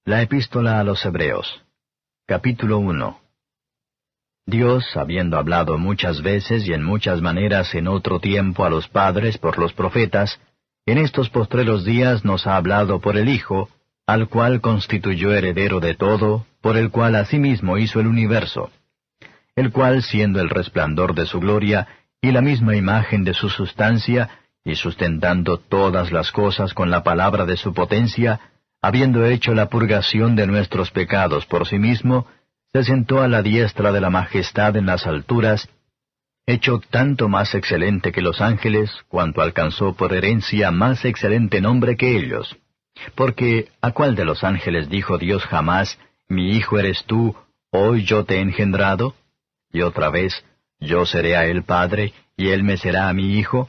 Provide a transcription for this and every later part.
La Epístola a los Hebreos. Capítulo 1. Dios, habiendo hablado muchas veces y en muchas maneras en otro tiempo a los padres por los profetas, en estos postreros días nos ha hablado por el Hijo, al cual constituyó heredero de todo, por el cual asimismo hizo el universo, el cual, siendo el resplandor de su gloria y la misma imagen de su sustancia, y sustentando todas las cosas con la palabra de su potencia, habiendo hecho la purgación de nuestros pecados por sí mismo, se sentó a la diestra de la majestad en las alturas, hecho tanto más excelente que los ángeles, cuanto alcanzó por herencia más excelente nombre que ellos. Porque, ¿a cuál de los ángeles dijo Dios jamás, mi hijo eres tú, hoy yo te he engendrado? Y otra vez, yo seré a él padre, y él me será a mi hijo.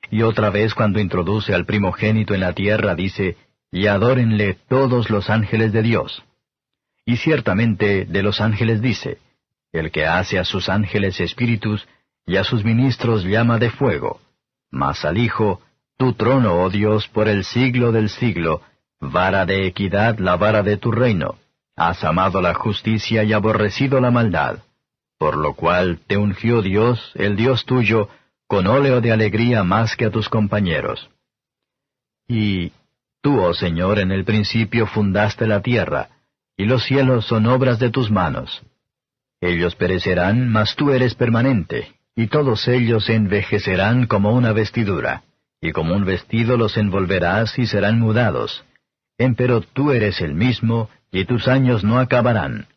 Y otra vez cuando introduce al primogénito en la tierra, dice, y adórenle todos los ángeles de Dios. Y ciertamente de los ángeles dice, el que hace a sus ángeles espíritus, y a sus ministros llama de fuego. Mas al Hijo, tu trono, oh Dios, por el siglo del siglo, vara de equidad la vara de tu reino. Has amado la justicia y aborrecido la maldad. Por lo cual te ungió Dios, el Dios tuyo, con óleo de alegría más que a tus compañeros. Y tú, oh Señor, en el principio fundaste la tierra, y los cielos son obras de tus manos. Ellos perecerán, mas tú eres permanente, y todos ellos se envejecerán como una vestidura, y como un vestido los envolverás y serán mudados. Empero tú eres el mismo, y tus años no acabarán.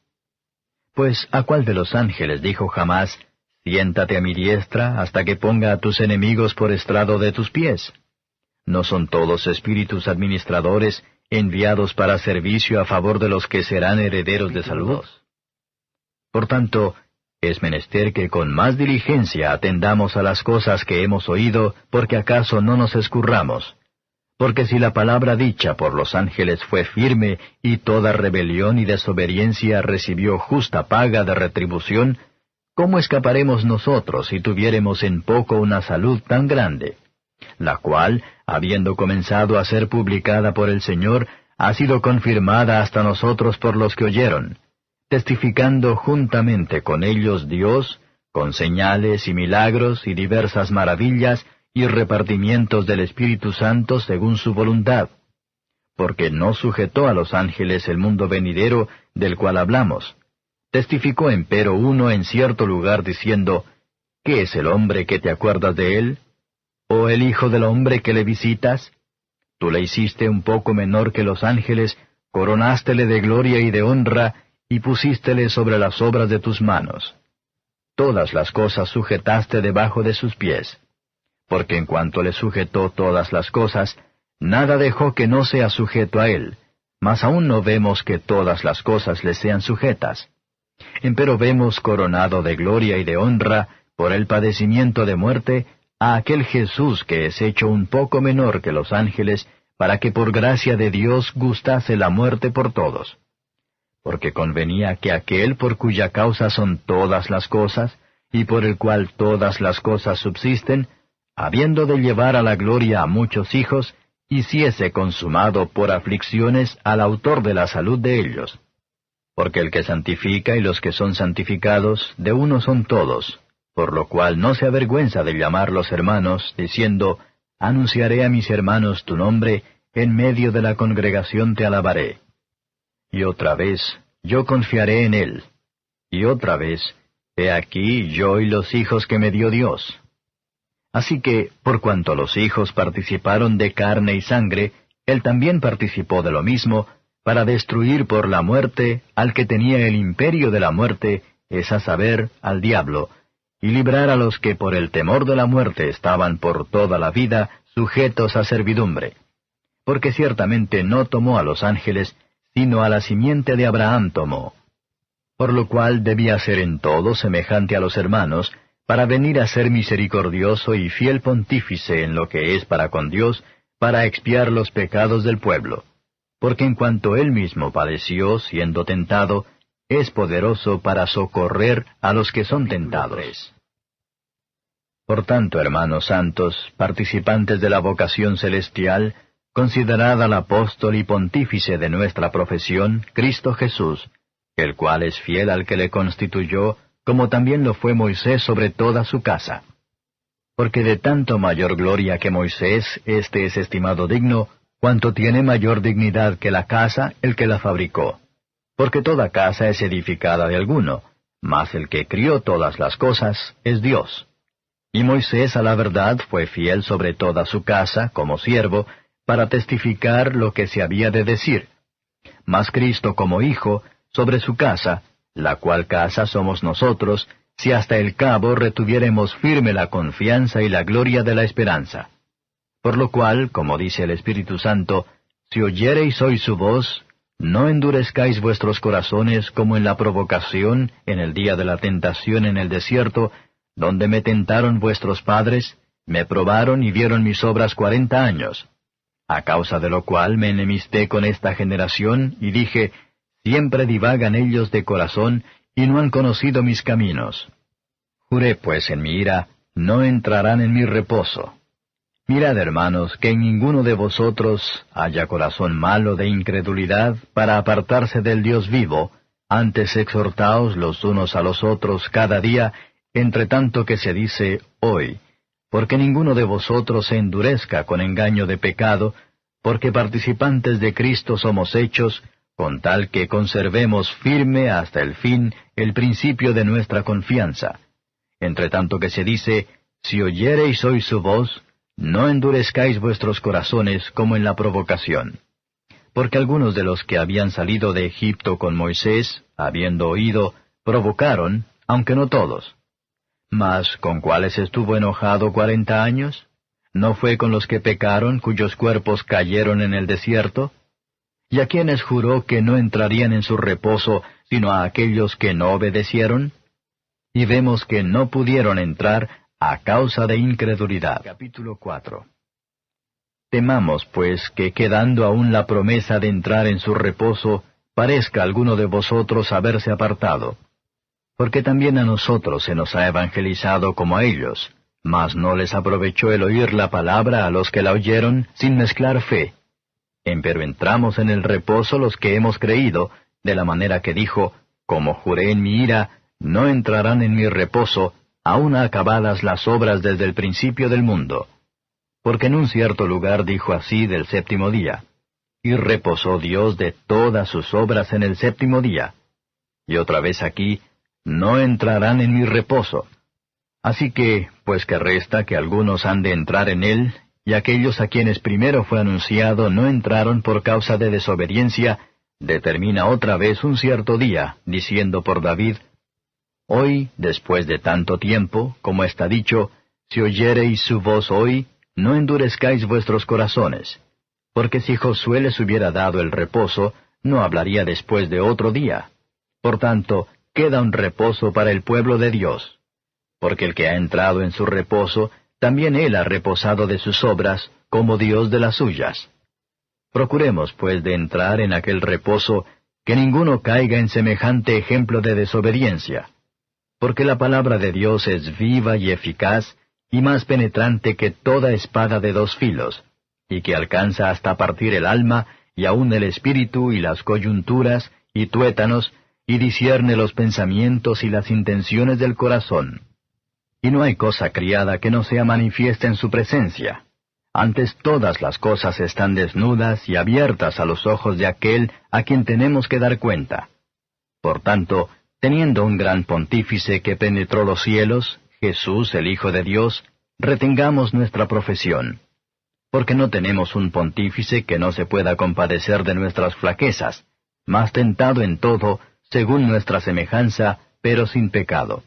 Pues, ¿a cuál de los ángeles dijo jamás, siéntate a mi diestra hasta que ponga a tus enemigos por estrado de tus pies? ¿No son todos espíritus administradores enviados para servicio a favor de los que serán herederos de salud? Por tanto, es menester que con más diligencia atendamos a las cosas que hemos oído, porque acaso no nos escurramos. Porque si la palabra dicha por los ángeles fue firme, y toda rebelión y desobediencia recibió justa paga de retribución, ¿cómo escaparemos nosotros si tuviéremos en poco una salud tan grande? La cual, habiendo comenzado a ser publicada por el Señor, ha sido confirmada hasta nosotros por los que oyeron, testificando juntamente con ellos Dios, con señales y milagros y diversas maravillas y repartimientos del Espíritu Santo según su voluntad, porque no sujetó a los ángeles el mundo venidero del cual hablamos. Testificó empero uno en cierto lugar diciendo, ¿qué es el hombre que te acuerdas de él? ¿O el hijo del hombre que le visitas? Tú le hiciste un poco menor que los ángeles, coronástele de gloria y de honra, y pusístele sobre las obras de tus manos. Todas las cosas sujetaste debajo de sus pies. Porque en cuanto le sujetó todas las cosas, nada dejó que no sea sujeto a él, mas aún no vemos que todas las cosas le sean sujetas. Empero vemos coronado de gloria y de honra, por el padecimiento de muerte, a aquel Jesús que es hecho un poco menor que los ángeles, para que por gracia de Dios gustase la muerte por todos. Porque convenía que aquel por cuya causa son todas las cosas, y por el cual todas las cosas subsisten, habiendo de llevar a la gloria a muchos hijos, hiciese consumado por aflicciones al autor de la salud de ellos. Porque el que santifica y los que son santificados, de uno son todos, por lo cual no se avergüenza de llamarlos hermanos, diciendo, anunciaré a mis hermanos tu nombre, en medio de la congregación te alabaré. Y otra vez, yo confiaré en él. Y otra vez, he aquí yo y los hijos que me dio Dios. Así que, por cuanto los hijos participaron de carne y sangre, él también participó de lo mismo, para destruir por la muerte al que tenía el imperio de la muerte, es a saber, al diablo, y librar a los que por el temor de la muerte estaban por toda la vida sujetos a servidumbre. Porque ciertamente no tomó a los ángeles, sino a la simiente de Abraham tomó. Por lo cual debía ser en todo semejante a los hermanos, para venir a ser misericordioso y fiel pontífice en lo que es para con Dios, para expiar los pecados del pueblo. Porque en cuanto él mismo padeció siendo tentado, es poderoso para socorrer a los que son tentados. Por tanto, hermanos santos, participantes de la vocación celestial, considerad al apóstol y pontífice de nuestra profesión, Cristo Jesús, el cual es fiel al que le constituyó, como también lo fue Moisés sobre toda su casa. Porque de tanto mayor gloria que Moisés, éste es estimado digno, cuanto tiene mayor dignidad que la casa el que la fabricó. Porque toda casa es edificada de alguno, mas el que crió todas las cosas es Dios. Y Moisés a la verdad fue fiel sobre toda su casa, como siervo, para testificar lo que se había de decir. Mas Cristo como Hijo, sobre su casa, la cual casa somos nosotros, si hasta el cabo retuviéremos firme la confianza y la gloria de la esperanza. Por lo cual, como dice el Espíritu Santo, si oyereis hoy su voz, no endurezcáis vuestros corazones como en la provocación, en el día de la tentación en el desierto, donde me tentaron vuestros padres, me probaron y vieron mis obras 40 años. A causa de lo cual me enemisté con esta generación, y dije, siempre divagan ellos de corazón, y no han conocido mis caminos. Juré pues en mi ira, no entrarán en mi reposo. Mirad, hermanos, que en ninguno de vosotros haya corazón malo de incredulidad para apartarse del Dios vivo, antes exhortaos los unos a los otros cada día, entre tanto que se dice hoy, porque ninguno de vosotros se endurezca con engaño de pecado, porque participantes de Cristo somos hechos, con tal que conservemos firme hasta el fin el principio de nuestra confianza. Entre tanto que se dice, si oyereis hoy su voz, no endurezcáis vuestros corazones como en la provocación. Porque algunos de los que habían salido de Egipto con Moisés, habiendo oído, provocaron, aunque no todos. Mas, ¿con cuáles estuvo enojado 40 años? ¿No fue con los que pecaron, cuyos cuerpos cayeron en el desierto? ¿Y a quienes juró que no entrarían en su reposo, sino a aquellos que no obedecieron? Y vemos que no pudieron entrar a causa de incredulidad. Capítulo 4. Temamos, pues, que quedando aún la promesa de entrar en su reposo, parezca alguno de vosotros haberse apartado. Porque también a nosotros se nos ha evangelizado como a ellos, mas no les aprovechó el oír la palabra a los que la oyeron sin mezclar fe. Empero entramos en el reposo los que hemos creído, de la manera que dijo, como juré en mi ira, no entrarán en mi reposo, aun acabadas las obras desde el principio del mundo. Porque en un cierto lugar dijo así del séptimo día, y reposó Dios de todas sus obras en el séptimo día. Y otra vez aquí, no entrarán en mi reposo. Así que, pues que resta que algunos han de entrar en él, y aquellos a quienes primero fue anunciado no entraron por causa de desobediencia, determina otra vez un cierto día, diciendo por David, hoy, después de tanto tiempo, como está dicho, si oyereis su voz hoy, no endurezcáis vuestros corazones. Porque si Josué les hubiera dado el reposo, no hablaría después de otro día. Por tanto, queda un reposo para el pueblo de Dios. Porque el que ha entrado en su reposo, también él ha reposado de sus obras, como Dios de las suyas. Procuremos, pues, de entrar en aquel reposo, que ninguno caiga en semejante ejemplo de desobediencia. Porque la palabra de Dios es viva y eficaz, y más penetrante que toda espada de 2 filos, y que alcanza hasta partir el alma, y aun el espíritu y las coyunturas, y tuétanos, y discierne los pensamientos y las intenciones del corazón. Y no hay cosa criada que no sea manifiesta en su presencia. Antes todas las cosas están desnudas y abiertas a los ojos de aquel a quien tenemos que dar cuenta. Por tanto, teniendo un gran pontífice que penetró los cielos, Jesús, el Hijo de Dios, retengamos nuestra profesión. Porque no tenemos un pontífice que no se pueda compadecer de nuestras flaquezas, mas tentado en todo, según nuestra semejanza, pero sin pecado.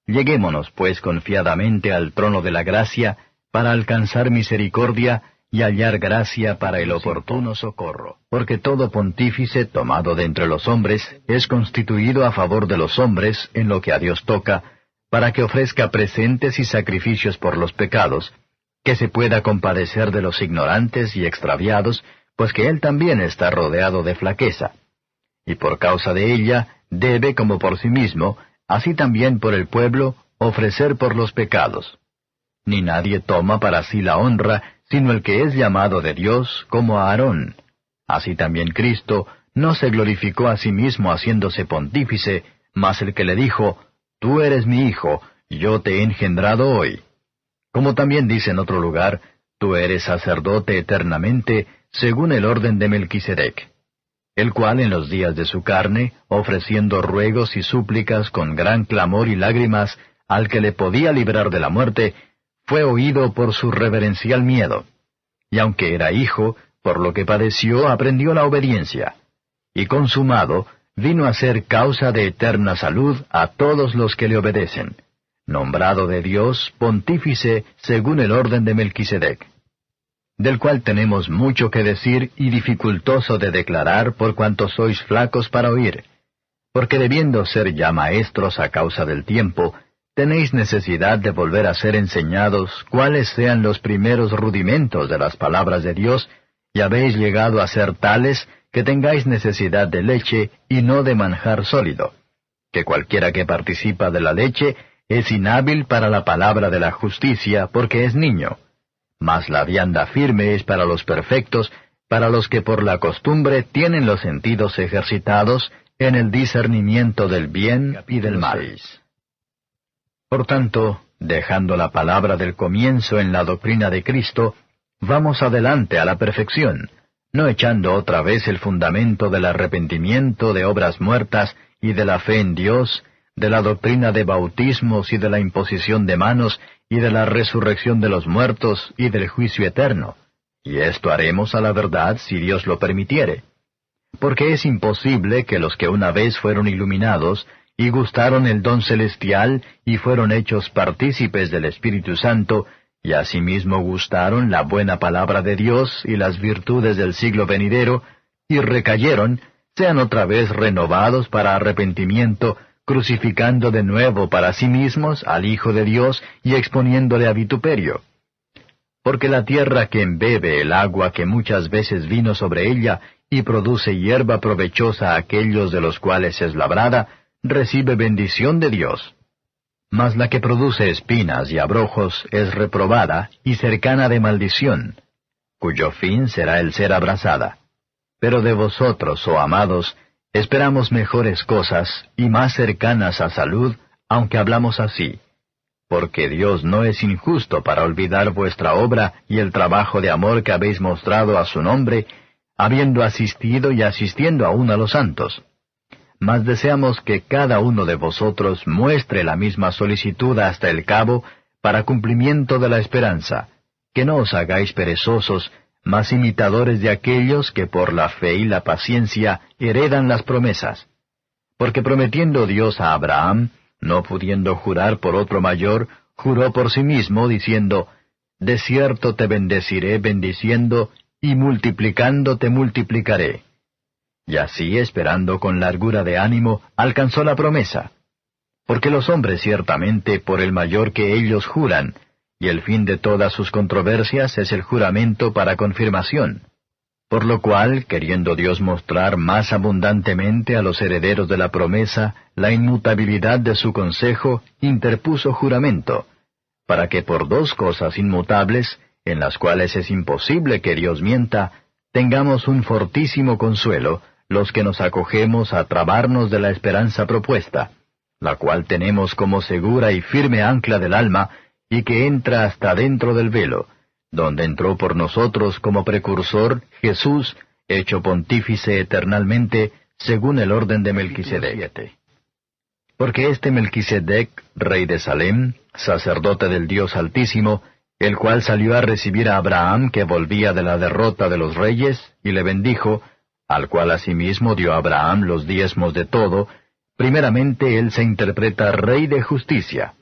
Lleguémonos, pues, confiadamente al trono de la gracia, para alcanzar misericordia y hallar gracia para el oportuno socorro. Porque todo pontífice tomado de entre los hombres es constituido a favor de los hombres en lo que a Dios toca, para que ofrezca presentes y sacrificios por los pecados, que se pueda compadecer de los ignorantes y extraviados, pues que él también está rodeado de flaqueza. Y por causa de ella, debe, como por sí mismo, así también por el pueblo, ofrecer por los pecados. Ni nadie toma para sí la honra, sino el que es llamado de Dios, como a Aarón. Así también Cristo no se glorificó a sí mismo haciéndose pontífice, mas el que le dijo, Tú eres mi Hijo, yo te he engendrado hoy. Como también dice en otro lugar, Tú eres sacerdote eternamente, según el orden de Melquisedec, el cual en los días de su carne, ofreciendo ruegos y súplicas con gran clamor y lágrimas al que le podía librar de la muerte, fue oído por su reverencial miedo. Y aunque era hijo, por lo que padeció aprendió la obediencia. Y consumado, vino a ser causa de eterna salud a todos los que le obedecen, nombrado de Dios pontífice según el orden de Melquisedec, del cual tenemos mucho que decir y dificultoso de declarar por cuanto sois flacos para oír, porque debiendo ser ya maestros a causa del tiempo, tenéis necesidad de volver a ser enseñados cuáles sean los primeros rudimentos de las palabras de Dios, y habéis llegado a ser tales que tengáis necesidad de leche y no de manjar sólido, que cualquiera que participa de la leche es inhábil para la palabra de la justicia, porque es niño. Mas la vianda firme es para los perfectos, para los que por la costumbre tienen los sentidos ejercitados en el discernimiento del bien y del mal. Por tanto, dejando la palabra del comienzo en la doctrina de Cristo, vamos adelante a la perfección, no echando otra vez el fundamento del arrepentimiento de obras muertas y de la fe en Dios, de la doctrina de bautismos y de la imposición de manos, y de la resurrección de los muertos y del juicio eterno. Y esto haremos a la verdad si Dios lo permitiere. Porque es imposible que los que una vez fueron iluminados, y gustaron el don celestial, y fueron hechos partícipes del Espíritu Santo, y asimismo gustaron la buena palabra de Dios y las virtudes del siglo venidero, y recayeron, sean otra vez renovados para arrepentimiento, crucificando de nuevo para sí mismos al Hijo de Dios y exponiéndole a vituperio. Porque la tierra que embebe el agua que muchas veces vino sobre ella, y produce hierba provechosa a aquellos de los cuales es labrada, recibe bendición de Dios. Mas la que produce espinas y abrojos es reprobada y cercana de maldición, cuyo fin será el ser abrasada. Pero de vosotros, oh amados, esperamos mejores cosas y más cercanas a salud, aunque hablamos así. Porque Dios no es injusto para olvidar vuestra obra y el trabajo de amor que habéis mostrado a su nombre, habiendo asistido y asistiendo aún a los santos. Mas deseamos que cada uno de vosotros muestre la misma solicitud hasta el cabo, para cumplimiento de la esperanza, que no os hagáis perezosos, mas imitadores de aquellos que por la fe y la paciencia heredan las promesas. Porque prometiendo Dios a Abraham, no pudiendo jurar por otro mayor, juró por sí mismo, diciendo, De cierto te bendeciré bendiciendo, y multiplicando te multiplicaré. Y así, esperando con largura de ánimo, alcanzó la promesa. Porque los hombres ciertamente por el mayor que ellos juran, y el fin de todas sus controversias es el juramento para confirmación. Por lo cual, queriendo Dios mostrar más abundantemente a los herederos de la promesa la inmutabilidad de su consejo, interpuso juramento, para que por dos cosas inmutables, en las cuales es imposible que Dios mienta, tengamos un fortísimo consuelo, los que nos acogemos a trabarnos de la esperanza propuesta, la cual tenemos como segura y firme ancla del alma, y que entra hasta dentro del velo, donde entró por nosotros como precursor Jesús, hecho pontífice eternalmente, según el orden de Melquisedec. Porque este Melquisedec, rey de Salem, sacerdote del Dios Altísimo, el cual salió a recibir a Abraham que volvía de la derrota de los reyes, y le bendijo, al cual asimismo dio a Abraham los diezmos de todo, primeramente él se interpreta rey de justicia,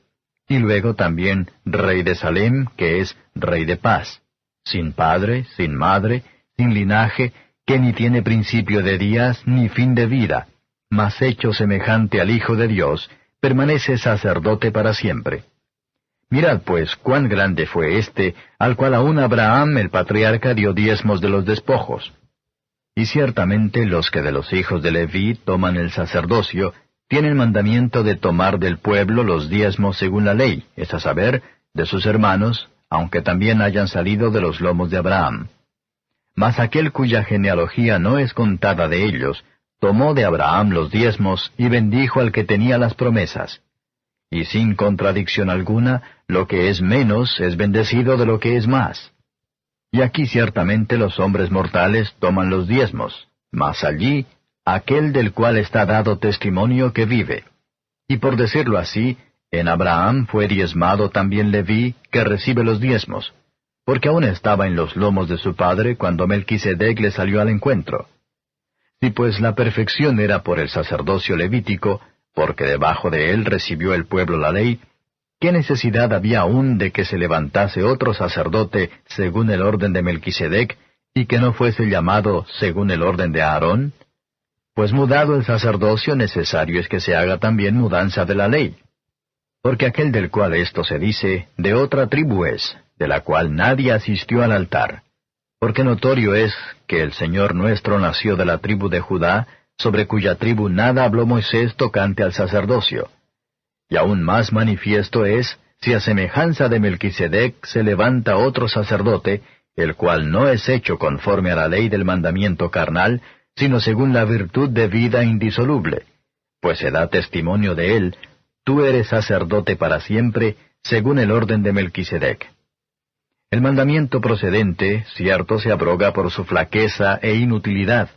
y luego también rey de Salem, que es rey de paz, sin padre, sin madre, sin linaje, que ni tiene principio de días ni fin de vida, mas hecho semejante al Hijo de Dios, permanece sacerdote para siempre. Mirad pues cuán grande fue éste, al cual aún Abraham el patriarca dio diezmos de los despojos. Y ciertamente los que de los hijos de Leví toman el sacerdocio, tienen mandamiento de tomar del pueblo los diezmos según la ley, es a saber, de sus hermanos, aunque también hayan salido de los lomos de Abraham. Mas aquel cuya genealogía no es contada de ellos, tomó de Abraham los diezmos y bendijo al que tenía las promesas. Y sin contradicción alguna, lo que es menos es bendecido de lo que es más. Y aquí ciertamente los hombres mortales toman los diezmos, mas allí aquel del cual está dado testimonio que vive. Y por decirlo así, en Abraham fue diezmado también Leví, que recibe los diezmos, porque aún estaba en los lomos de su padre cuando Melquisedec le salió al encuentro. Si pues la perfección era por el sacerdocio levítico, porque debajo de él recibió el pueblo la ley, ¿qué necesidad había aún de que se levantase otro sacerdote según el orden de Melquisedec, y que no fuese llamado según el orden de Aarón? Pues mudado el sacerdocio, necesario es que se haga también mudanza de la ley. Porque aquel del cual esto se dice, de otra tribu es, de la cual nadie asistió al altar. Porque notorio es que el Señor nuestro nació de la tribu de Judá, sobre cuya tribu nada habló Moisés tocante al sacerdocio. Y aún más manifiesto es, si a semejanza de Melquisedec se levanta otro sacerdote, el cual no es hecho conforme a la ley del mandamiento carnal, sino según la virtud de vida indisoluble. Pues se da testimonio de él, tú eres sacerdote para siempre, según el orden de Melquisedec. El mandamiento procedente, cierto, se abroga por su flaqueza e inutilidad,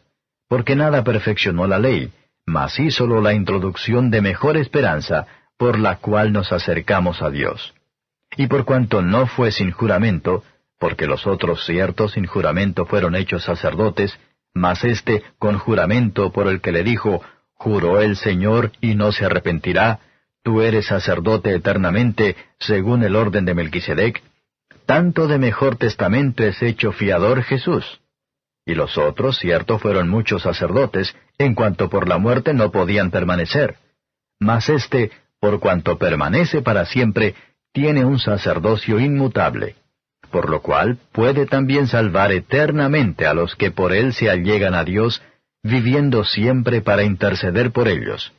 porque nada perfeccionó la ley, mas hízolo la introducción de mejor esperanza, por la cual nos acercamos a Dios. Y por cuanto no fue sin juramento, porque los otros ciertos sin juramento fueron hechos sacerdotes, mas éste con juramento por el que le dijo, juró el Señor y no se arrepentirá, tú eres sacerdote eternamente, según el orden de Melquisedec, tanto de mejor testamento es hecho fiador Jesús. Y los otros, cierto, fueron muchos sacerdotes, en cuanto por la muerte no podían permanecer. Mas éste, por cuanto permanece para siempre, tiene un sacerdocio inmutable, por lo cual puede también salvar eternamente a los que por él se allegan a Dios, viviendo siempre para interceder por ellos.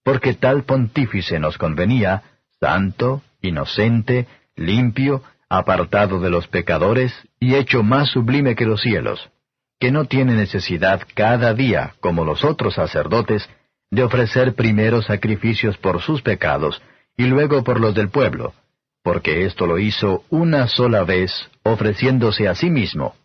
Porque tal pontífice nos convenía, santo, inocente, limpio, apartado de los pecadores, y hecho más sublime que los cielos, que no tiene necesidad cada día, como los otros sacerdotes, de ofrecer primero sacrificios por sus pecados, y luego por los del pueblo, porque esto lo hizo una sola vez, ofreciéndose a sí mismo.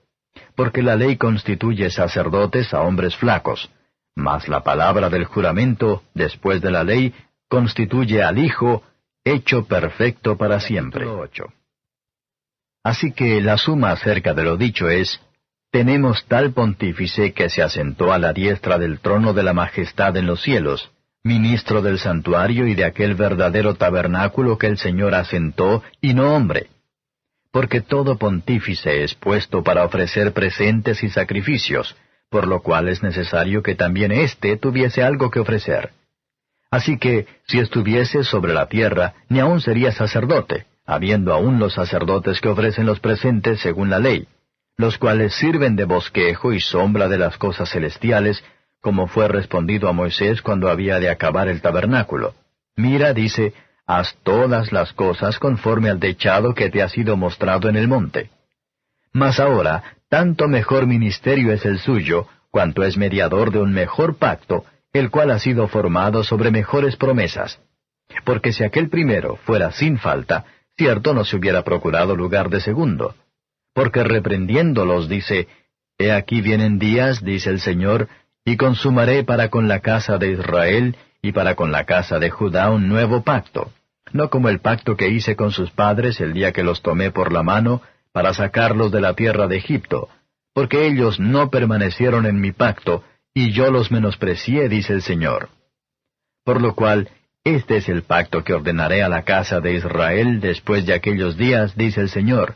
Porque la ley constituye sacerdotes a hombres flacos, mas la palabra del juramento, después de la ley, constituye al Hijo, hecho perfecto para siempre. Así que la suma acerca de lo dicho es, tenemos tal pontífice que se asentó a la diestra del trono de la majestad en los cielos, ministro del santuario y de aquel verdadero tabernáculo que el Señor asentó, y no hombre. Porque todo pontífice es puesto para ofrecer presentes y sacrificios, por lo cual es necesario que también éste tuviese algo que ofrecer. Así que, si estuviese sobre la tierra, ni aun sería sacerdote, habiendo aún los sacerdotes que ofrecen los presentes según la ley, los cuales sirven de bosquejo y sombra de las cosas celestiales, como fue respondido a Moisés cuando había de acabar el tabernáculo. Mira, dice, haz todas las cosas conforme al dechado que te ha sido mostrado en el monte. Mas ahora, tanto mejor ministerio es el suyo, cuanto es mediador de un mejor pacto, el cual ha sido formado sobre mejores promesas. Porque si aquel primero fuera sin falta, cierto no se hubiera procurado lugar de segundo. Porque reprendiéndolos dice, He aquí vienen días, dice el Señor, y consumaré para con la casa de Israel y para con la casa de Judá un nuevo pacto, no como el pacto que hice con sus padres el día que los tomé por la mano, para sacarlos de la tierra de Egipto, porque ellos no permanecieron en mi pacto, y yo los menosprecié, dice el Señor. Por lo cual, este es el pacto que ordenaré a la casa de Israel después de aquellos días, dice el Señor.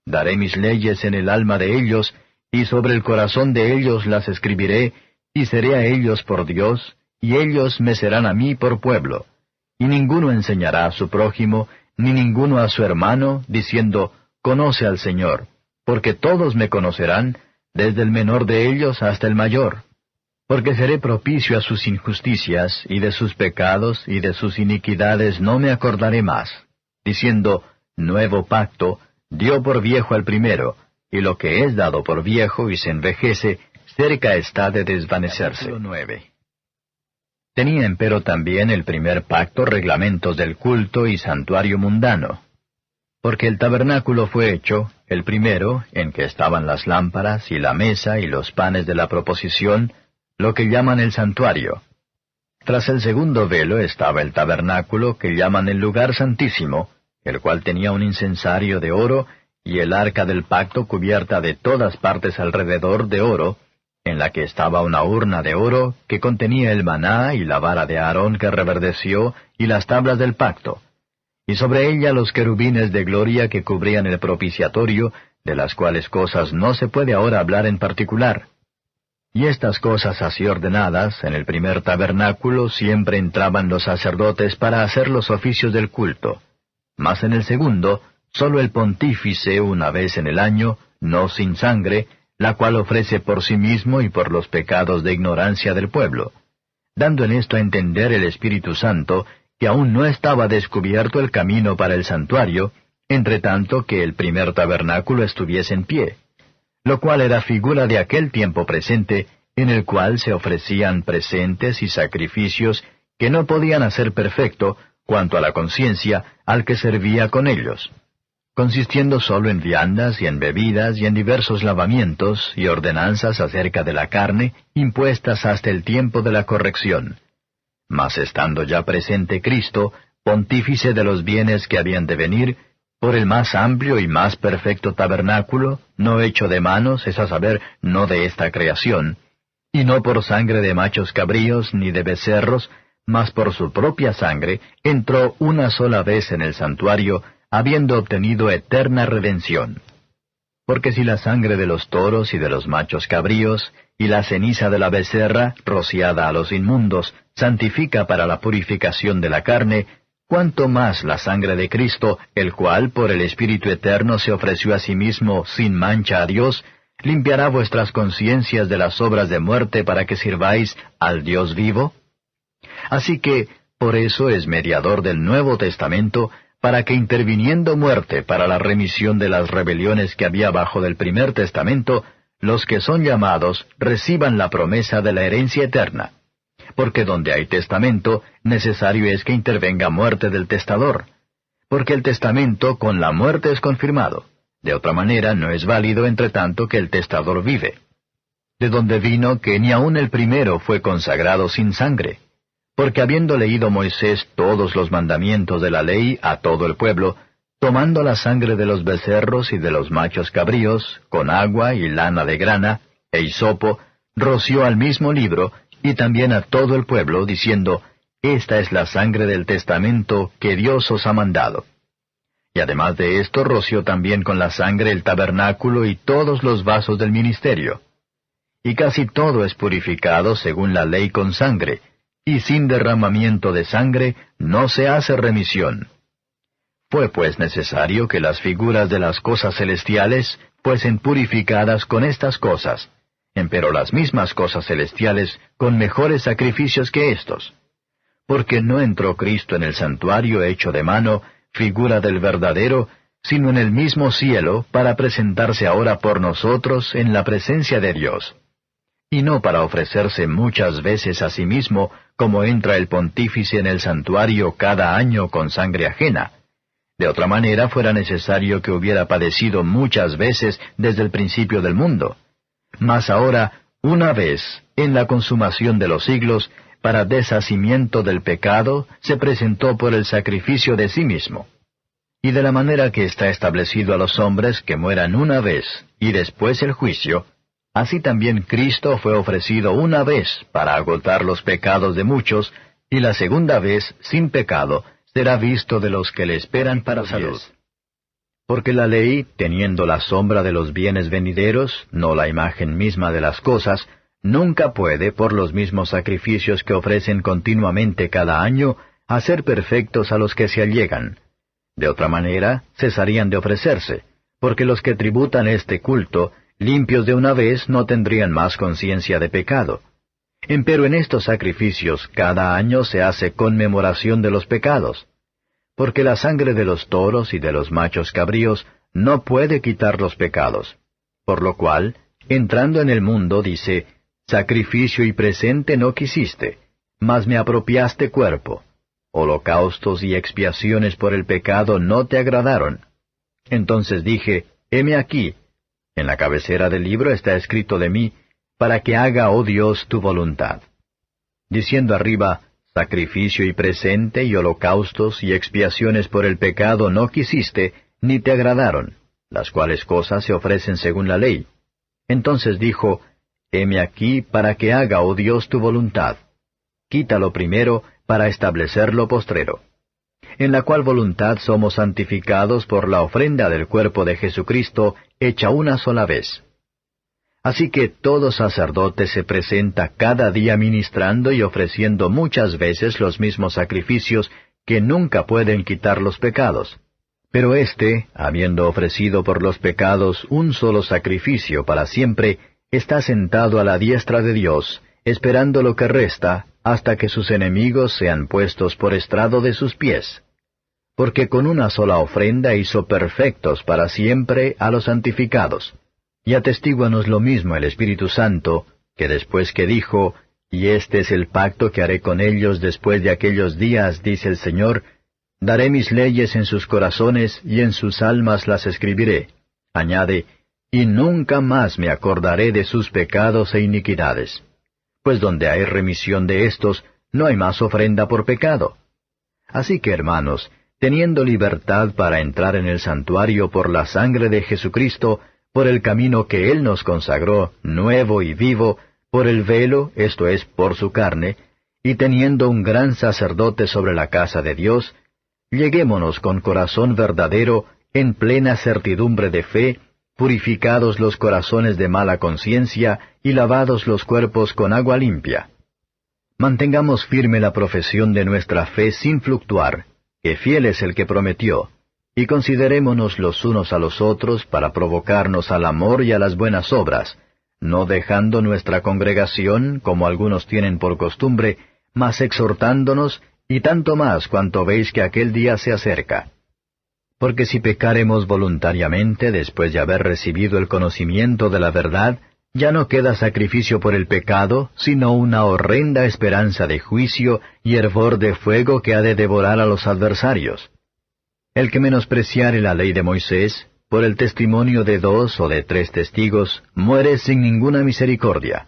Daré mis leyes en el alma de ellos, y sobre el corazón de ellos las escribiré, y seré a ellos por Dios, y ellos me serán a mí por pueblo. Y ninguno enseñará a su prójimo, ni ninguno a su hermano, diciendo, Conoce al Señor, porque todos me conocerán, desde el menor de ellos hasta el mayor. Porque seré propicio a sus injusticias, y de sus pecados, y de sus iniquidades no me acordaré más, diciendo, Nuevo pacto, dio por viejo al primero, y lo que es dado por viejo y se envejece, cerca está de desvanecerse. 9. Tenía empero también el primer pacto reglamentos del culto y santuario mundano. Porque el tabernáculo fue hecho, el primero, en que estaban las lámparas y la mesa y los panes de la proposición, lo que llaman el santuario. Tras el segundo velo estaba el tabernáculo que llaman el lugar santísimo, el cual tenía un incensario de oro, y el arca del pacto cubierta de todas partes alrededor de oro, en la que estaba una urna de oro que contenía el maná y la vara de Aarón que reverdeció y las tablas del pacto, y sobre ella los querubines de gloria que cubrían el propiciatorio, de las cuales cosas no se puede ahora hablar en particular. Y estas cosas así ordenadas, en el primer tabernáculo siempre entraban los sacerdotes para hacer los oficios del culto, mas en el segundo, sólo el pontífice una vez en el año, no sin sangre, la cual ofrece por sí mismo y por los pecados de ignorancia del pueblo, dando en esto a entender el Espíritu Santo que aún no estaba descubierto el camino para el santuario, entre tanto que el primer tabernáculo estuviese en pie, lo cual era figura de aquel tiempo presente, en el cual se ofrecían presentes y sacrificios que no podían hacer perfecto, cuanto a la conciencia, al que servía con ellos, consistiendo sólo en viandas y en bebidas y en diversos lavamientos y ordenanzas acerca de la carne, impuestas hasta el tiempo de la corrección. Mas estando ya presente Cristo, pontífice de los bienes que habían de venir, por el más amplio y más perfecto tabernáculo, no hecho de manos, es a saber, no de esta creación, y no por sangre de machos cabríos ni de becerros, mas por su propia sangre, entró una sola vez en el santuario, habiendo obtenido eterna redención. Porque si la sangre de los toros y de los machos cabríos, y la ceniza de la becerra, rociada a los inmundos, santifica para la purificación de la carne, cuánto más la sangre de Cristo, el cual por el Espíritu Eterno se ofreció a sí mismo sin mancha a Dios, limpiará vuestras conciencias de las obras de muerte para que sirváis al Dios vivo? Así que, por eso es mediador del Nuevo Testamento, para que interviniendo muerte para la remisión de las rebeliones que había bajo del primer testamento, los que son llamados reciban la promesa de la herencia eterna. Porque donde hay testamento, necesario es que intervenga muerte del testador. Porque el testamento con la muerte es confirmado. De otra manera no es válido entre tanto que el testador vive. De donde vino que ni aun el primero fue consagrado sin sangre. Porque habiendo leído Moisés todos los mandamientos de la ley a todo el pueblo, tomando la sangre de los becerros y de los machos cabríos, con agua y lana de grana, e hisopo, roció al mismo libro, y también a todo el pueblo, diciendo, Esta es la sangre del testamento que Dios os ha mandado. Y además de esto roció también con la sangre el tabernáculo y todos los vasos del ministerio. Y casi todo es purificado según la ley con sangre, y sin derramamiento de sangre no se hace remisión. Fue pues necesario que las figuras de las cosas celestiales fuesen purificadas con estas cosas, empero las mismas cosas celestiales con mejores sacrificios que éstos. Porque no entró Cristo en el santuario hecho de mano, figura del verdadero, sino en el mismo cielo, para presentarse ahora por nosotros en la presencia de Dios. Y no para ofrecerse muchas veces a sí mismo, como entra el pontífice en el santuario cada año con sangre ajena. De otra manera fuera necesario que hubiera padecido muchas veces desde el principio del mundo. Mas ahora, una vez, en la consumación de los siglos, para deshacimiento del pecado, se presentó por el sacrificio de sí mismo. Y de la manera que está establecido a los hombres que mueran una vez, y después el juicio, así también Cristo fue ofrecido una vez para agotar los pecados de muchos, y la segunda vez, sin pecado, será visto de los que le esperan para salud. Porque la ley, teniendo la sombra de los bienes venideros, no la imagen misma de las cosas, nunca puede, por los mismos sacrificios que ofrecen continuamente cada año, hacer perfectos a los que se allegan. De otra manera, cesarían de ofrecerse, porque los que tributan este culto, limpios de una vez, no tendrían más conciencia de pecado. Empero en estos sacrificios cada año se hace conmemoración de los pecados. Porque la sangre de los toros y de los machos cabríos no puede quitar los pecados. Por lo cual, entrando en el mundo, dice, sacrificio y presente no quisiste, mas me apropiaste cuerpo. Holocaustos y expiaciones por el pecado no te agradaron. Entonces dije, heme aquí. En la cabecera del libro está escrito de mí, para que haga, oh Dios, tu voluntad. Diciendo arriba, sacrificio y presente y holocaustos y expiaciones por el pecado no quisiste, ni te agradaron, las cuales cosas se ofrecen según la ley. Entonces dijo, heme aquí para que haga, oh Dios, tu voluntad. Quítalo primero para establecer lo postrero. En la cual voluntad somos santificados por la ofrenda del cuerpo de Jesucristo, hecha una sola vez. Así que todo sacerdote se presenta cada día ministrando y ofreciendo muchas veces los mismos sacrificios que nunca pueden quitar los pecados. Pero éste, habiendo ofrecido por los pecados un solo sacrificio para siempre, está sentado a la diestra de Dios, esperando lo que resta, hasta que sus enemigos sean puestos por estrado de sus pies. Porque con una sola ofrenda hizo perfectos para siempre a los santificados. Y atestíguanos lo mismo el Espíritu Santo, que después que dijo, y este es el pacto que haré con ellos después de aquellos días, dice el Señor, daré mis leyes en sus corazones y en sus almas las escribiré. Añade, y nunca más me acordaré de sus pecados e iniquidades. Pues donde hay remisión de estos, no hay más ofrenda por pecado. Así que, hermanos, teniendo libertad para entrar en el santuario por la sangre de Jesucristo, por el camino que Él nos consagró, nuevo y vivo, por el velo, esto es, por su carne, y teniendo un gran sacerdote sobre la casa de Dios, lleguémonos con corazón verdadero, en plena certidumbre de fe, purificados los corazones de mala conciencia, y lavados los cuerpos con agua limpia. Mantengamos firme la profesión de nuestra fe sin fluctuar, que fiel es el que prometió, y considerémonos los unos a los otros para provocarnos al amor y a las buenas obras, no dejando nuestra congregación, como algunos tienen por costumbre, mas exhortándonos, y tanto más cuanto veis que aquel día se acerca. Porque si pecaremos voluntariamente después de haber recibido el conocimiento de la verdad, ya no queda sacrificio por el pecado, sino una horrenda esperanza de juicio y hervor de fuego que ha de devorar a los adversarios. El que menospreciare la ley de Moisés, por el testimonio de 2 o de 3 testigos, muere sin ninguna misericordia.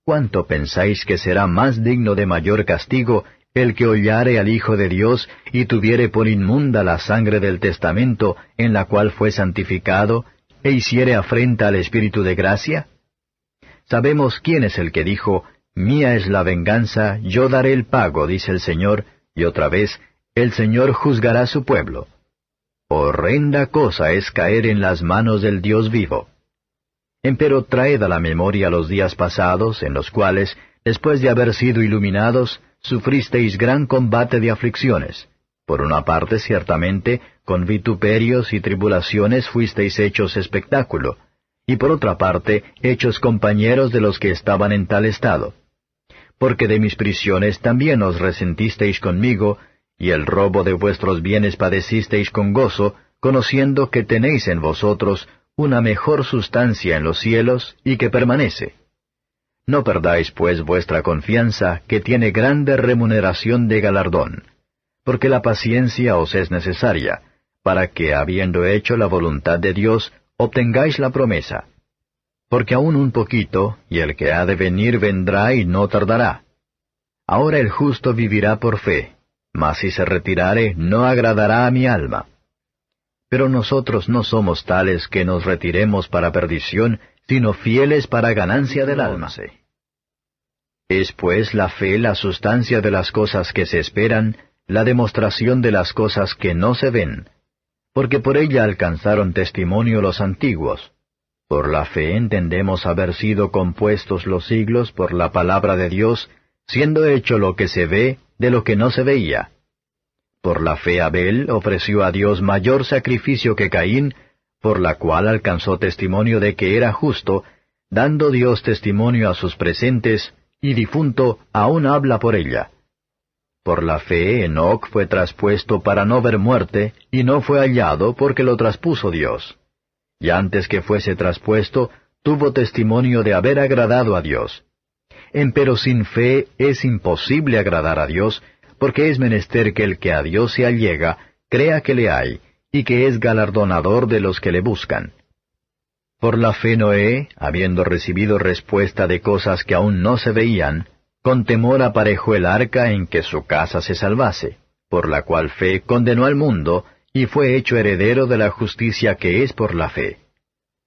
¿Cuánto pensáis que será más digno de mayor castigo el que hollare al Hijo de Dios y tuviere por inmunda la sangre del testamento en la cual fue santificado, e hiciere afrenta al Espíritu de gracia? Sabemos quién es el que dijo, mía es la venganza, yo daré el pago, dice el Señor, y otra vez, el Señor juzgará su pueblo. Horrenda cosa es caer en las manos del Dios vivo. Empero traed a la memoria los días pasados, en los cuales, después de haber sido iluminados, sufristeis gran combate de aflicciones. Por una parte, ciertamente, con vituperios y tribulaciones fuisteis hechos espectáculo, y por otra parte, hechos compañeros de los que estaban en tal estado. Porque de mis prisiones también os resentisteis conmigo, y el robo de vuestros bienes padecisteis con gozo, conociendo que tenéis en vosotros una mejor sustancia en los cielos y que permanece. No perdáis pues vuestra confianza, que tiene grande remuneración de galardón, porque la paciencia os es necesaria, para que, habiendo hecho la voluntad de Dios, obtengáis la promesa. Porque aún un poquito, y el que ha de venir vendrá y no tardará. Ahora el justo vivirá por fe, mas si se retirare, no agradará a mi alma. Pero nosotros no somos tales que nos retiremos para perdición, sino fieles para ganancia del alma. Es pues la fe la sustancia de las cosas que se esperan, la demostración de las cosas que no se ven, porque por ella alcanzaron testimonio los antiguos. Por la fe entendemos haber sido compuestos los siglos por la palabra de Dios, siendo hecho lo que se ve de lo que no se veía. Por la fe Abel ofreció a Dios mayor sacrificio que Caín, por la cual alcanzó testimonio de que era justo, dando Dios testimonio a sus presentes, y difunto aún habla por ella. Por la fe, Enoc fue traspuesto para no ver muerte, y no fue hallado porque lo traspuso Dios. Y antes que fuese traspuesto, tuvo testimonio de haber agradado a Dios. Empero sin fe es imposible agradar a Dios, porque es menester que el que a Dios se allega, crea que le hay, y que es galardonador de los que le buscan. Por la fe Noé, habiendo recibido respuesta de cosas que aún no se veían, con temor aparejó el arca en que su casa se salvase, por la cual fe condenó al mundo, y fue hecho heredero de la justicia que es por la fe.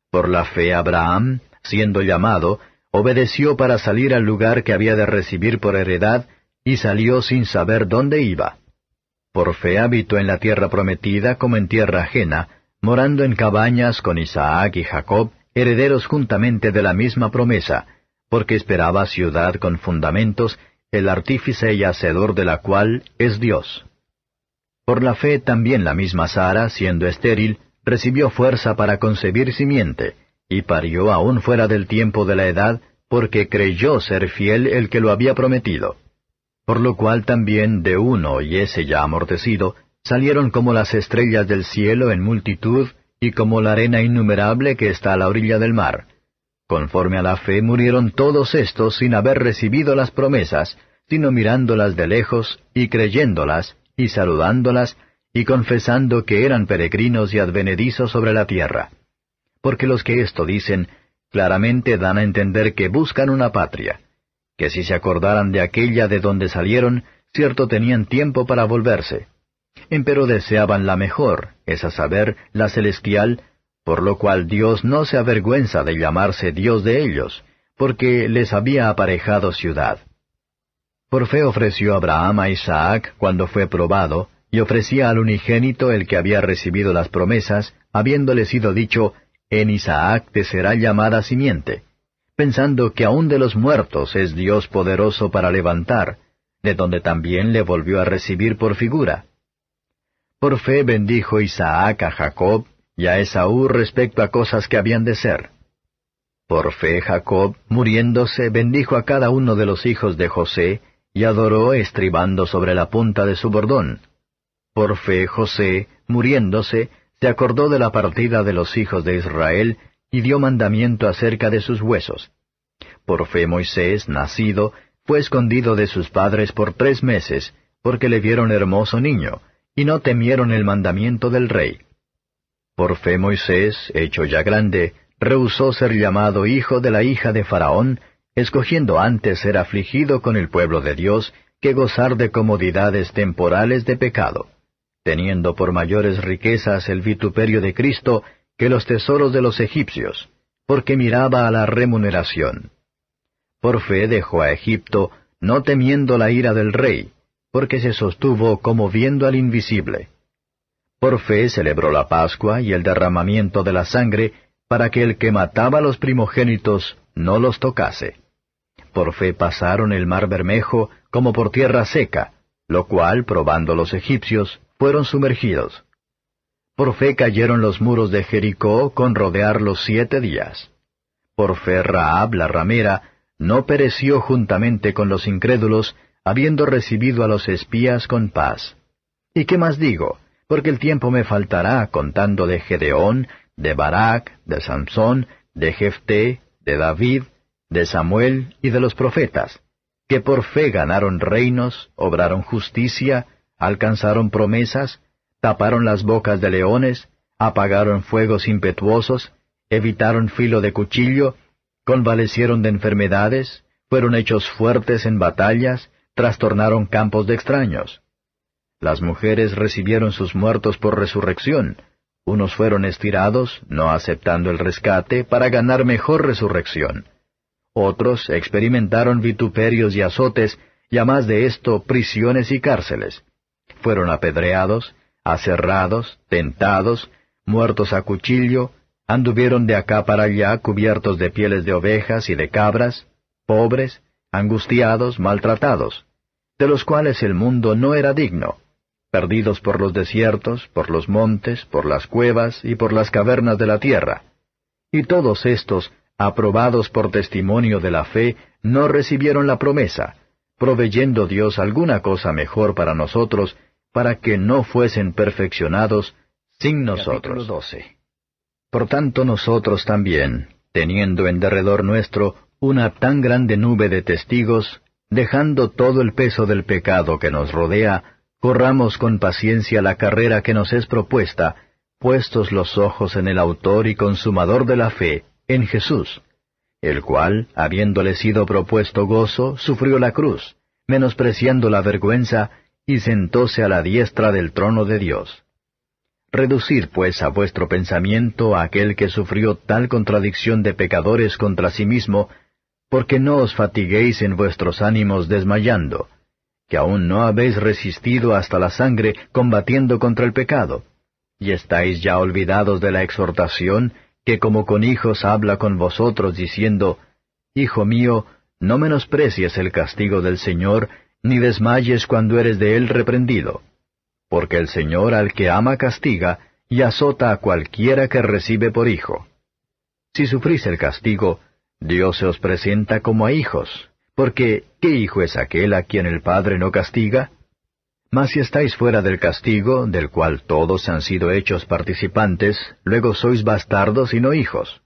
Por la fe Abraham, siendo llamado, obedeció para salir al lugar que había de recibir por heredad, y salió sin saber dónde iba. Por fe habitó en la tierra prometida como en tierra ajena, morando en cabañas con Isaac y Jacob, herederos juntamente de la misma promesa, porque esperaba ciudad con fundamentos, el artífice y hacedor de la cual es Dios. Por la fe también la misma Sara, siendo estéril, recibió fuerza para concebir simiente, y parió aún fuera del tiempo de la edad, porque creyó ser fiel el que lo había prometido. Por lo cual también de uno, y ese ya amortecido, salieron como las estrellas del cielo en multitud, y como la arena innumerable que está a la orilla del mar. Conforme a la fe murieron todos estos sin haber recibido las promesas, sino mirándolas de lejos, y creyéndolas, y saludándolas, y confesando que eran peregrinos y advenedizos sobre la tierra. Porque los que esto dicen, claramente dan a entender que buscan una patria, que si se acordaran de aquella de donde salieron, cierto tenían tiempo para volverse. Empero deseaban la mejor, es a saber, la celestial, por lo cual Dios no se avergüenza de llamarse Dios de ellos, porque les había aparejado ciudad. Por fe ofreció Abraham a Isaac cuando fue probado, y ofrecía al unigénito el que había recibido las promesas, habiéndole sido dicho, en Isaac te será llamada simiente, pensando que aun de los muertos es Dios poderoso para levantar, de donde también le volvió a recibir por figura. Por fe bendijo Isaac a Jacob, y a Esaú respecto a cosas que habían de ser. Por fe Jacob, muriéndose, bendijo a cada uno de los hijos de José, y adoró estribando sobre la punta de su bordón. Por fe José, muriéndose, se acordó de la partida de los hijos de Israel, y dio mandamiento acerca de sus huesos. Por fe Moisés, nacido, fue escondido de sus padres por 3 meses, porque le vieron hermoso niño, y no temieron el mandamiento del rey. Por fe Moisés, hecho ya grande, rehusó ser llamado hijo de la hija de Faraón, escogiendo antes ser afligido con el pueblo de Dios, que gozar de comodidades temporales de pecado, teniendo por mayores riquezas el vituperio de Cristo que los tesoros de los egipcios, porque miraba a la remuneración. Por fe dejó a Egipto, no temiendo la ira del rey, porque se sostuvo como viendo al invisible. Por fe celebró la Pascua y el derramamiento de la sangre, para que el que mataba a los primogénitos no los tocase. Por fe pasaron el mar Bermejo como por tierra seca, lo cual, probando los egipcios, fueron sumergidos. Por fe cayeron los muros de Jericó con rodearlos 7 días. Por fe Rahab la ramera no pereció juntamente con los incrédulos, habiendo recibido a los espías con paz. ¿Y qué más digo? Porque el tiempo me faltará contando de Gedeón, de Barak, de Sansón, de Jefté, de David, de Samuel y de los profetas, que por fe ganaron reinos, obraron justicia, alcanzaron promesas, taparon las bocas de leones, apagaron fuegos impetuosos, evitaron filo de cuchillo, convalecieron de enfermedades, fueron hechos fuertes en batallas, trastornaron campos de extraños. Las mujeres recibieron sus muertos por resurrección. Unos fueron estirados, no aceptando el rescate, para ganar mejor resurrección. Otros experimentaron vituperios y azotes, y a más de esto, prisiones y cárceles. Fueron apedreados, aserrados, tentados, muertos a cuchillo, anduvieron de acá para allá cubiertos de pieles de ovejas y de cabras, pobres, angustiados, maltratados, de los cuales el mundo no era digno, perdidos por los desiertos, por los montes, por las cuevas y por las cavernas de la tierra. Y todos estos, aprobados por testimonio de la fe, no recibieron la promesa, proveyendo Dios alguna cosa mejor para nosotros, para que no fuesen perfeccionados sin nosotros. 12. Por tanto nosotros también, teniendo en derredor nuestro una tan grande nube de testigos, dejando todo el peso del pecado que nos rodea, corramos con paciencia la carrera que nos es propuesta, puestos los ojos en el autor y consumador de la fe, en Jesús, el cual, habiéndole sido propuesto gozo, sufrió la cruz, menospreciando la vergüenza, y sentóse a la diestra del trono de Dios. Reducid pues a vuestro pensamiento a aquel que sufrió tal contradicción de pecadores contra sí mismo, porque no os fatiguéis en vuestros ánimos desmayando, que aún no habéis resistido hasta la sangre combatiendo contra el pecado, y estáis ya olvidados de la exhortación que como con hijos habla con vosotros diciendo, Hijo mío, no menosprecies el castigo del Señor, ni desmayes cuando eres de él reprendido. Porque el Señor al que ama castiga, y azota a cualquiera que recibe por hijo. Si sufrís el castigo, Dios se os presenta como a hijos, porque ¿qué hijo es aquel a quien el Padre no castiga? Mas si estáis fuera del castigo, del cual todos han sido hechos participantes, luego sois bastardos y no hijos.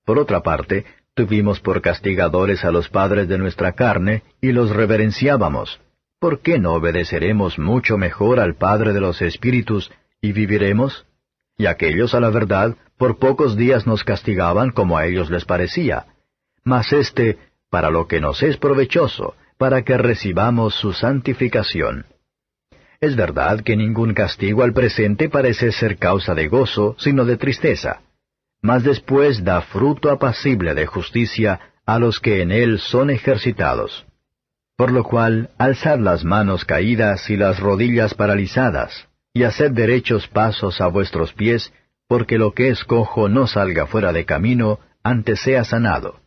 Por otra parte, tuvimos por castigadores a los padres de nuestra carne, y los reverenciábamos. ¿Por qué no obedeceremos mucho mejor al Padre de los Espíritus, y viviremos? Y aquellos, a la verdad, por pocos días nos castigaban como a ellos les parecía. Mas para lo que nos es provechoso, para que recibamos su santificación. Es verdad que ningún castigo al presente parece ser causa de gozo, sino de tristeza. Mas después da fruto apacible de justicia a los que en él son ejercitados. Por lo cual, alzad las manos caídas y las rodillas paralizadas, y haced derechos pasos a vuestros pies, porque lo que es cojo no salga fuera de camino, antes sea sanado.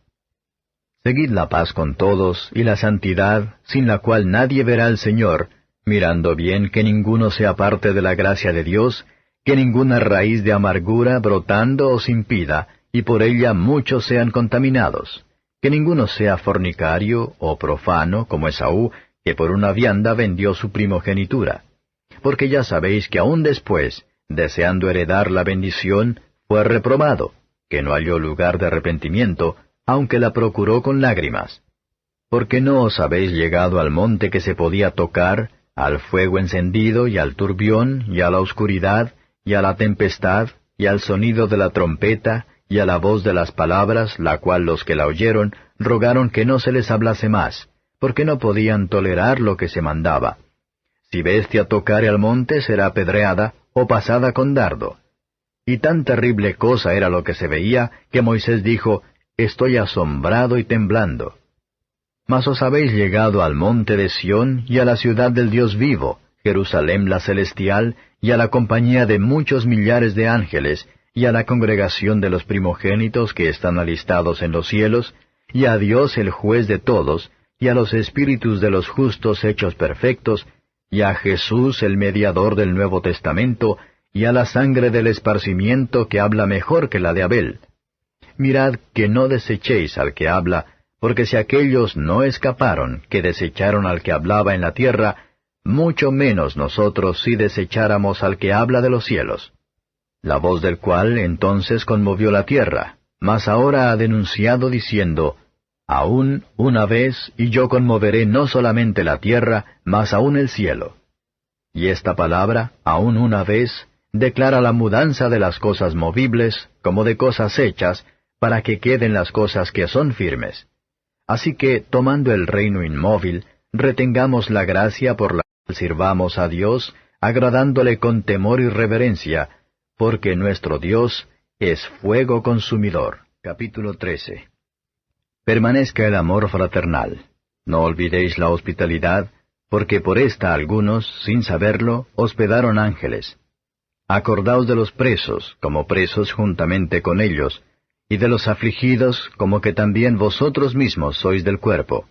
Seguid la paz con todos, y la santidad, sin la cual nadie verá al Señor, mirando bien que ninguno se aparte de la gracia de Dios, que ninguna raíz de amargura brotando os impida, y por ella muchos sean contaminados, que ninguno sea fornicario o profano, como Esaú, que por una vianda vendió su primogenitura. Porque ya sabéis que aún después, deseando heredar la bendición, fue reprobado, que no halló lugar de arrepentimiento, aunque la procuró con lágrimas. Porque no os habéis llegado al monte que se podía tocar, al fuego encendido, y al turbión, y a la oscuridad, y a la tempestad, y al sonido de la trompeta, y a la voz de las palabras, la cual los que la oyeron rogaron que no se les hablase más, porque no podían tolerar lo que se mandaba. Si bestia tocare al monte será apedreada, o pasada con dardo. Y tan terrible cosa era lo que se veía, que Moisés dijo, Estoy asombrado y temblando. Mas os habéis llegado al monte de Sión, y a la ciudad del Dios vivo, Jerusalén la celestial, y a la compañía de muchos millares de ángeles, y a la congregación de los primogénitos que están alistados en los cielos, y a Dios el juez de todos, y a los espíritus de los justos hechos perfectos, y a Jesús el mediador del Nuevo Testamento, y a la sangre del esparcimiento que habla mejor que la de Abel. Mirad que no desechéis al que habla, porque si aquellos no escaparon, que desecharon al que hablaba en la tierra, mucho menos nosotros si desecháramos al que habla de los cielos. La voz del cual entonces conmovió la tierra, mas ahora ha denunciado diciendo, Aún una vez, y yo conmoveré no solamente la tierra, mas aún el cielo. Y esta palabra, aún una vez, declara la mudanza de las cosas movibles, como de cosas hechas, para que queden las cosas que son firmes. Así que, tomando el reino inmóvil, retengamos la gracia por la cual sirvamos a Dios, agradándole con temor y reverencia, porque nuestro Dios es fuego consumidor. Capítulo 13. Permanezca el amor fraternal. No olvidéis la hospitalidad, porque por esta algunos, sin saberlo, hospedaron ángeles. Acordaos de los presos, como presos juntamente con ellos, y de los afligidos, como que también vosotros mismos sois del cuerpo.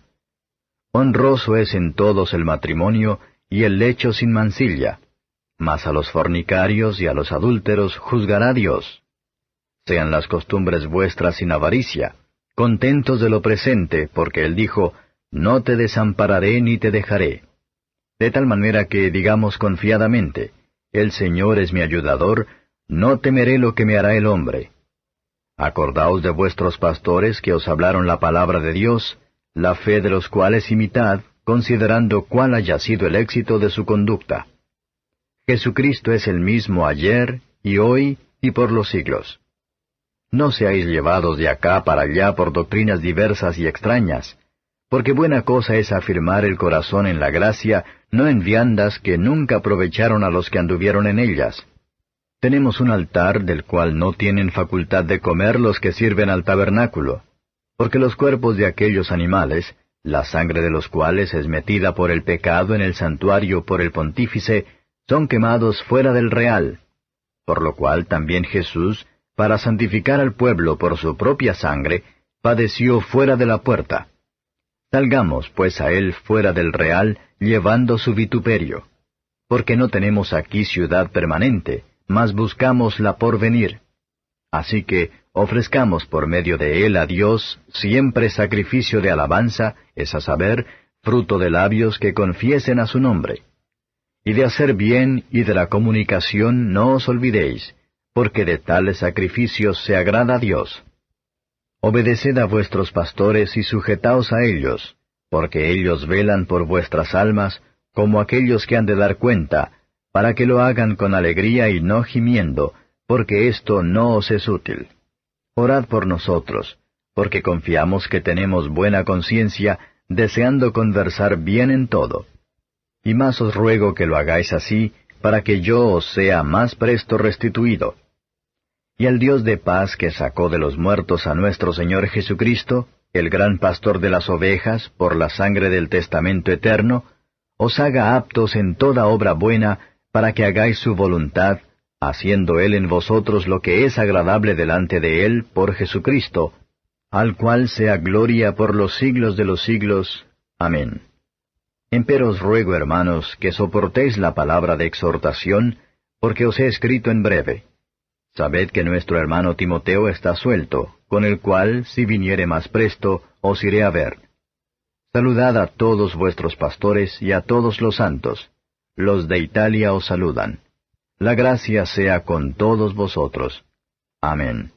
Honroso es en todos el matrimonio, y el lecho sin mancilla, mas a los fornicarios y a los adúlteros juzgará Dios. Sean las costumbres vuestras sin avaricia, contentos de lo presente, porque él dijo, no te desampararé ni te dejaré. De tal manera que digamos confiadamente, el Señor es mi ayudador, no temeré lo que me hará el hombre. Acordaos de vuestros pastores que os hablaron la palabra de Dios, la fe de los cuales imitad, considerando cuál haya sido el éxito de su conducta. Jesucristo es el mismo ayer, y hoy, y por los siglos. No seáis llevados de acá para allá por doctrinas diversas y extrañas, porque buena cosa es afirmar el corazón en la gracia, no en viandas que nunca aprovecharon a los que anduvieron en ellas. Tenemos un altar del cual no tienen facultad de comer los que sirven al tabernáculo, porque los cuerpos de aquellos animales, la sangre de los cuales es metida por el pecado en el santuario por el pontífice, son quemados fuera del real, por lo cual también Jesús, para santificar al pueblo por su propia sangre, padeció fuera de la puerta. Salgamos pues a él fuera del real, llevando su vituperio. Porque no tenemos aquí ciudad permanente, mas buscamos la por venir. Así que ofrezcamos por medio de él a Dios siempre sacrificio de alabanza, es a saber, fruto de labios que confiesen a su nombre. Y de hacer bien y de la comunicación no os olvidéis, porque de tales sacrificios se agrada a Dios. Obedeced a vuestros pastores y sujetaos a ellos, porque ellos velan por vuestras almas, como aquellos que han de dar cuenta, para que lo hagan con alegría y no gimiendo, porque esto no os es útil. Orad por nosotros, porque confiamos que tenemos buena conciencia, deseando conversar bien en todo. Y más os ruego que lo hagáis así, para que yo os sea más presto restituido. Y el Dios de paz que sacó de los muertos a nuestro Señor Jesucristo, el gran pastor de las ovejas, por la sangre del testamento eterno, os haga aptos en toda obra buena, para que hagáis su voluntad, haciendo Él en vosotros lo que es agradable delante de Él por Jesucristo, al cual sea gloria por los siglos de los siglos. Amén. Empero os ruego, hermanos, que soportéis la palabra de exhortación, porque os he escrito en breve. Sabed que nuestro hermano Timoteo está suelto, con el cual, si viniere más presto, os iré a ver. Saludad a todos vuestros pastores y a todos los santos. Los de Italia os saludan. La gracia sea con todos vosotros. Amén.